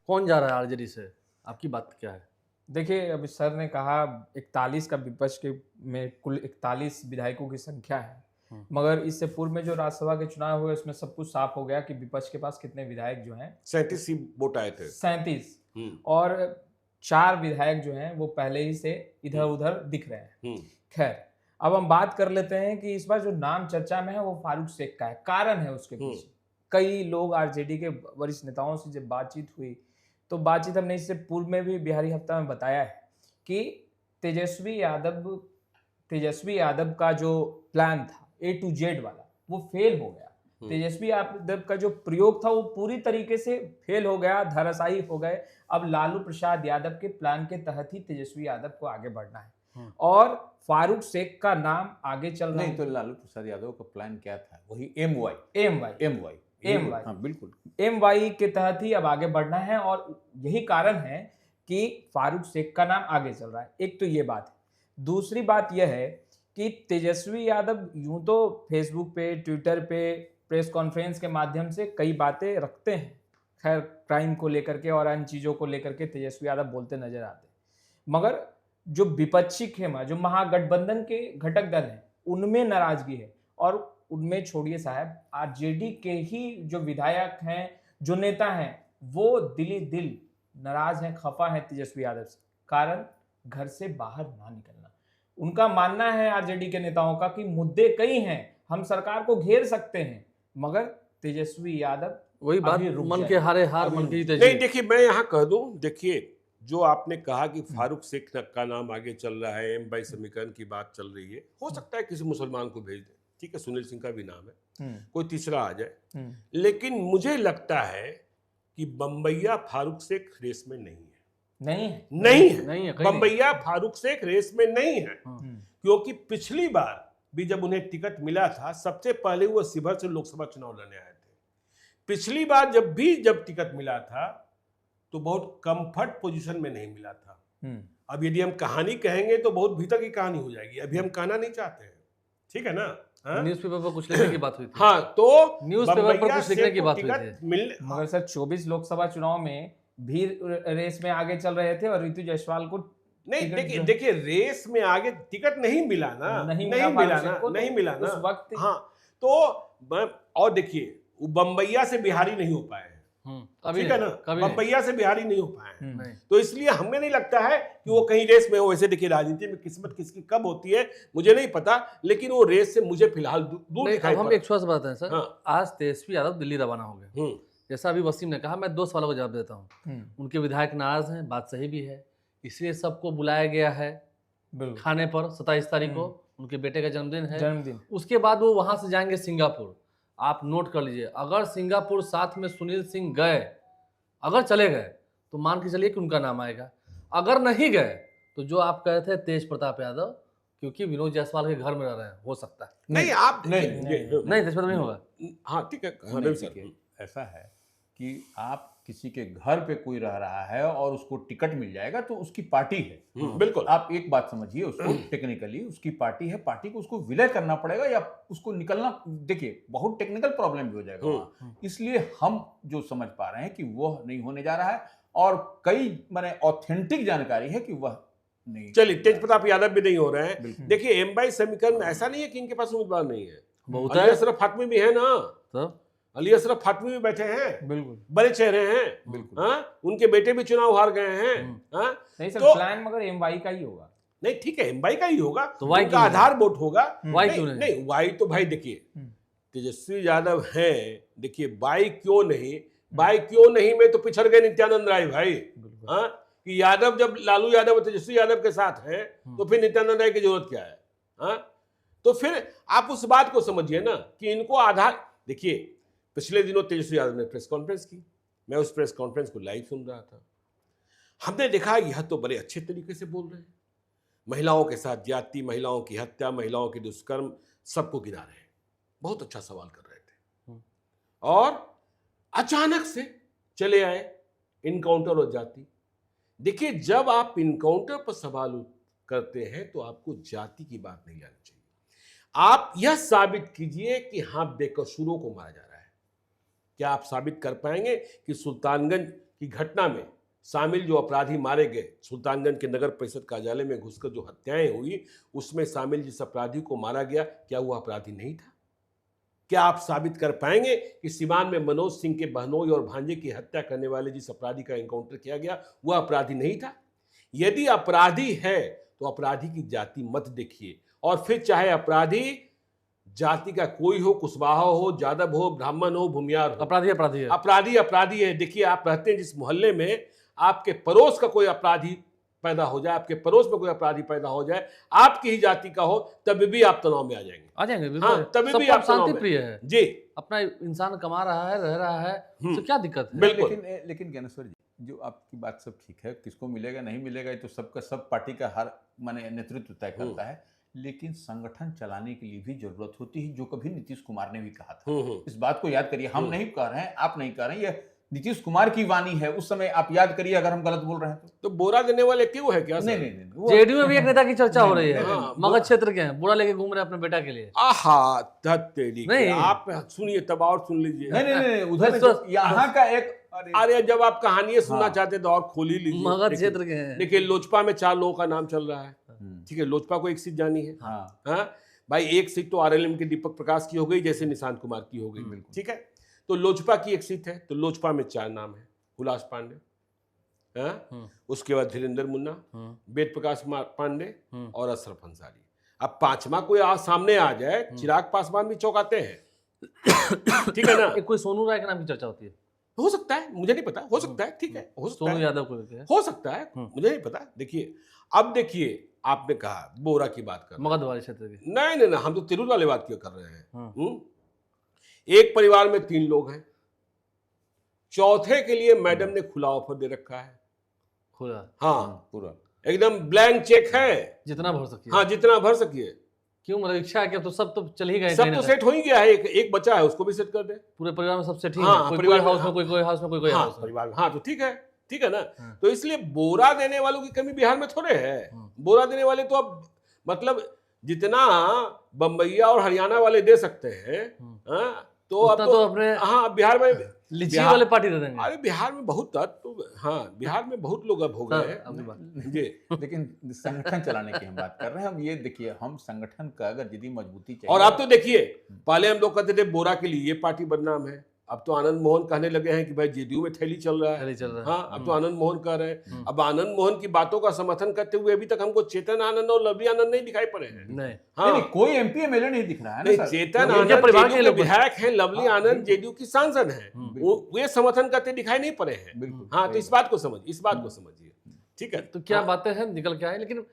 कौन जा रहा है आरजेडी से? आपकी बात क्या है? देखिए, अभी सर ने कहा 41 का विपक्ष के में कुल 41 विधायकों की संख्या है। मगर इससे पूर्व में जो राज्यसभा के चुनाव हुए उसमें सब कुछ साफ हो गया कि विपक्ष के पास कितने विधायक जो हैं 37 ही वोट आए थे। 37 और 4 विधायक जो हैं वो पहले ही से इधर-उधर दिख रहे हैं। खैर, अब हम बात कर लेते हैं कि इस बार जो नाम चर्चा में है वो फारूक शेख का है। कारण है उसके पीछे। कई लोग आरजेडी के वरिष्ठ नेताओं से जब बातचीत हुई तो बातचीत हमने इससे पूर्व में भी बिहारी हफ्ता में बताया है कि तेजस्वी यादव का जो प्लान था A to Z वाला वो फेल हो गया। तेजस्वी यादव का जो प्रयोग था वो पूरी तरीके से फेल हो गया, धराशायी हो गए। अब लालू प्रसाद यादव के प्लान के तहत ही तेजस्वी यादव को आगे बढ़ना है और फारूक शेख का नाम आगे चल रहा है। नहीं तो लालू प्रसाद यादव का प्लान क्या था? वही MY। हाँ बिल्कुल, MY के तहत ही अब आगे बढ़ना है और यही कारण है कि फारूक शेख का नाम आगे चल रहा है। एक तो ये बात है। दूसरी बात यह है कि तेजस्वी यादव यूं तो फेसबुक पे, ट्विटर पे, प्रेस कॉन्फ्रेंस के माध्यम से कई बातें रखते हैं, खैर क्राइम को लेकर के और अन्य चीज़ों को लेकर के तेजस्वी यादव बोलते नजर आते हैं। मगर जो विपक्षी खेमा, जो महागठबंधन के घटक दल हैं, उनमें नाराजगी है और उनमें छोड़िए साहब, आरजेडी के ही जो विधायक हैं, जो नेता हैं, वो दिल नाराज हैं, खफा हैं तेजस्वी यादव से। कारण घर से बाहर ना निकलना। उनका मानना है आरजेडी के नेताओं का कि मुद्दे कई हैं, हम सरकार को घेर सकते हैं, मगर तेजस्वी यादव वही बात, मन के हारे हार, मन की जीते नहीं। देखिए, मैं यहाँ कह दूं, देखिए जो आपने कहा कि फारूक शेख का नाम आगे चल रहा है, MY समीकरण की बात चल रही है, हो सकता है किसी मुसलमान को भेज दे, ठीक है, सुनील सिंह का भी नाम है, कोई तीसरा आ जाए। लेकिन मुझे लगता है कि बम्बैया फारूक शेख रेस में नहीं है। बम्बैया फारूक शेख रेस में नहीं है, क्योंकि पिछली बार भी जब उन्हें टिकट मिला था, सबसे पहले वो शिवहर से लोकसभा चुनाव लड़ने आए थे। पिछली बार जब टिकट मिला था तो बहुत कंफर्ट पोजीशन में नहीं मिला था। अब यदि हम कहानी कहेंगे तो बहुत भीतर की कहानी हो जाएगी, अभी हम कहना नहीं चाहते हैं, ठीक है ना। न्यूज़पेपर पर कुछ लिखने की बात हुई थी। हाँ, तो न्यूज़पेपर पर कुछ लिखने की बात हुई थी। मगर सर 24 लोकसभा चुनाव में भी रेस में आगे चल रहे थे और ऋतु जायसवाल को नहीं, देखिए रेस में आगे टिकट नहीं मिला ना, नहीं मिला ना उस वक्त। हाँ, तो और देखिए वो बम्बैया से बिहारी नहीं हो पाए हैं, ठीक है ना, बम्बैया से बिहारी नहीं हो पाए हैं, तो इसलिए हमें नहीं लगता है कि वो कहीं रेस में हो। वैसे देखिए राजनीति में किस्मत किसकी कब होती है मुझे नहीं पता, लेकिन वो रेस से मुझे फिलहाल दूर दिखाई हम एक श्वास बात है सर। आज तेजस्वी यादव दिल्ली रवाना हो गए, जैसा अभी वसीम ने कहा, मैं 2 सवालों का जवाब देता हूँ। उनके विधायक नाराज हैं, बात सही भी है, इसलिए सबको बुलाया गया है खाने पर 27 तारीख को, उनके बेटे का जन्मदिन है। उसके बाद वो वहां से जाएंगे सिंगापुर। आप नोट कर लीजिए, अगर सिंगापुर साथ में सुनील सिंह गए, अगर चले गए तो मान के चलिए कि उनका नाम आएगा। अगर नहीं गए तो जो आप कहे थे तेज प्रताप यादव, क्योंकि विनोद जायसवाल के घर में रह रहे हैं, हो सकता है। नहीं, आप नहीं तेज प्रताप नहीं होगा। हाँ ठीक है, ऐसा है कि आप किसी के घर पे कोई रह रहा है और उसको टिकट मिल जाएगा तो उसकी पार्टी है। बिल्कुल, आप एक बात समझिए, उसको टेक्निकली उसकी पार्टी है, पार्टी को उसको विलय करना पड़ेगा या उसको निकलना, देखिए बहुत टेक्निकल प्रॉब्लम भी हो जाएगा वहाँ। इसलिए हम जो समझ पा रहे हैं कि वह नहीं होने जा रहा है और कई माने ऑथेंटिक जानकारी है कि वह नहीं। चलिए, तेज प्रताप यादव भी नहीं हो रहे हैं। देखिए MY समीकरण में ऐसा नहीं है कि इनके पास उम्मीदवार नहीं है, अली अशरफ फातमी भी है ना, अली अशरफ फातमी भी बैठे हैं, बिल्कुल बड़े चेहरे हैं, बिल्कुल। उनके बेटे भी चुनाव हार गए हैं। नहीं सर, तो प्लान मगर MY का ही होगा। नहीं, ठीक है, MY का ही होगा, तो वाई का आधार वोट होगा। नहीं, वाई तो भाई देखिए तेजस्वी यादव हैं, देखिए वाई क्यों नहीं में तो पिछड़ गए नित्यानंद राय भाई। कि यादव जब लालू यादव और तेजस्वी यादव के साथ हैं तो फिर नित्यानंद राय की जरूरत क्या है? तो फिर आप उस बात को समझिए ना कि इनको आधार। देखिए पिछले दिनों तेजस्वी यादव ने प्रेस कॉन्फ्रेंस की, मैं उस प्रेस कॉन्फ्रेंस को लाइव सुन रहा था। हमने देखा यह तो बड़े अच्छे तरीके से बोल रहे हैं, महिलाओं के साथ ज्यादती, महिलाओं की हत्या, महिलाओं की दुष्कर्म, सबको गिना रहे हैं, बहुत अच्छा सवाल कर रहे थे। और अचानक से चले आए इनकाउंटर और जाति। देखिए जब आप इनकाउंटर पर सवाल करते हैं तो आपको जाति की बात नहीं लानी चाहिए। आप यह साबित कीजिए कि हाँ बेकसूरों को मारा जा रहा है। क्या आप साबित कर पाएंगे कि सुल्तानगंज कि घटना में शामिल जो अपराधी मारे गए, सुल्तानगंज के नगर परिषद कार्यालय में घुसकर जो हत्याएं हुई, उसमें शामिल जिस अपराधी को मारा गया, क्या वो अपराधी नहीं था? क्या आप साबित कर पाएंगे कि सिवान में मनोज सिंह के बहनोई और भांजे की हत्या करने वाले जिस अपराधी का एनकाउंटर किया गया, वह अपराधी नहीं था? यदि अपराधी है तो अपराधी की जाति मत देखिए, और फिर चाहे अपराधी जाति का कोई हो, कुशवाहा हो, यादव हो, ब्राह्मण हो, भूमियार हो, अपराधी अपराधी है। अपराधी अपराधी है। देखिए, आप रहते हैं जिस मोहल्ले में, आपके पड़ोस का कोई अपराधी पैदा हो जाए, आपके पड़ोस में कोई अपराधी पैदा हो जाए, आपकी ही जाति का हो, तभी भी आप तनाव में आ जाएंगे। हाँ, तभी भी सबका आप तनाव शांति में। प्रिय है जी, अपना इंसान कमा रहा है, रह रहा है, तो क्या दिक्कत है? बिल्कुल। लेकिन ज्ञानेश्वर जी, जो आपकी बात सब ठीक है, किसको मिलेगा नहीं मिलेगा ये तो सबका सब पार्टी का हर माने नेतृत्व तय करता है, लेकिन संगठन चलाने के लिए भी जरूरत होती है, जो कभी नीतीश कुमार ने भी कहा था। इस बात को याद करिए, हम नहीं कह रहे हैं, आप नहीं कह रहे हैं, ये नीतीश कुमार की वाणी है। उस समय आप याद करिए, अगर हम गलत बोल रहे हैं तो बोरा देने वाले क्यों है क्या? नहीं, वो जेडीयू में भी एक नेता की चर्चा हो रही है, हाँ, मगध क्षेत्र के हैं, बुरा लेके घूम रहे हैं अपने बेटा के लिए। आहा, तेरी नहीं। आप सुनिए, तब और सुन लीजिए। नहीं, उधर यहाँ का एक अरे जब आप कहानियां सुनना चाहते तो और खोल ही लीजिए। मगध क्षेत्र के हैं। देखिए, लोजपा में 4 लोगों का नाम चल रहा है, ठीक है, लोजपा को 1 सीट जानी है। हाँ भाई, 1 सीट तो आरएलएम के दीपक प्रकाश की हो गई, जैसे निशांत कुमार की हो गई, ठीक है। तो लोजपा की 1 सीट है, तो लोजपा में 4 नाम है। हुलास पांडे, उसके बाद धीरेन्द्र मुन्ना, वेद प्रकाश पांडे और अशरफ अंसारी। अब 5वां कोई सामने आ जाए, चिराग पासवान भी चौंकाते हैं, ठीक है ना। कोई सोनू राय के नाम की चर्चा होती है, हो सकता है, मुझे नहीं पता, हो सकता है, ठीक है, हो सकता सोनू है, यादव को लेके हो सकता है, मुझे नहीं पता। देखिए, अब देखिए, आपने कहा बोरा की बात कर, मगध वाले क्षेत्र की। नहीं, हम तो तिरुल वाले बात क्यों कर रहे हैं। एक परिवार में 3 लोग हैं, चौथे के लिए मैडम ने खुला ऑफर दे रखा है। खुला? हाँ, पूरा एकदम ब्लैंक चेक है, जितना भर सकिए। हाँ, जितना भर सकिए। क्यों, मतलब इच्छा है कि अब तो सब तो चल ही गए, सब तो सेट हो ही गया है, एक बचा है, उसको भी सेट कर दे। पूरे परिवार में सब सेट ही हाँ, है, कोई परिवार हाउस में, में, कोई हाउस में, कोई हाँ, हाउस में। परिवार में, हाँ, तो ठीक है ना। तो इसलिए बोरा देने वालों की कमी बिहार में थोड़े है। बोरा देने वाले तो अब मतलब जितना बम्बैया और हरियाणा वाले दे सकते हैं, तो अब तो अपने हाँ, बिहार में लीची वाले पार्टी दे देंगे। अरे बिहार में बहुत तत्व, हाँ, बिहार में बहुत लोग अब हो गए हैं जी। लेकिन संगठन चलाने की हम बात कर रहे हैं। हम ये देखिए, हम संगठन का अगर यदि मजबूती चाहिए, और अब तो देखिए, पहले हम लोग कहते थे बोरा के लिए ये पार्टी बदनाम है, अब तो आनंद मोहन कहने लगे हैं कि भाई जेडीयू में थैली चल रहा है। हाँ, अब तो आनंद मोहन कह रहे हैं। अब आनंद मोहन की बातों का समर्थन करते हुए अभी तक हमको चेतन आनंद और लवली आनंद नहीं दिखाई पड़े हैं। नहीं, हाँ, नहीं, कोई एमपी एमएलए नहीं दिख रहा है नहीं, ना। चेतन आनंद परिवार के जेडीयू के लोग विधायक हैं, लवली आनंद जेडीयू की सांसद हैं, वे समर्थन करते दिखाई नहीं पड़े हैं। हाँ, तो इस बात को समझिए, ठीक है। तो क्या बातें हैं, निकल के आए, लेकिन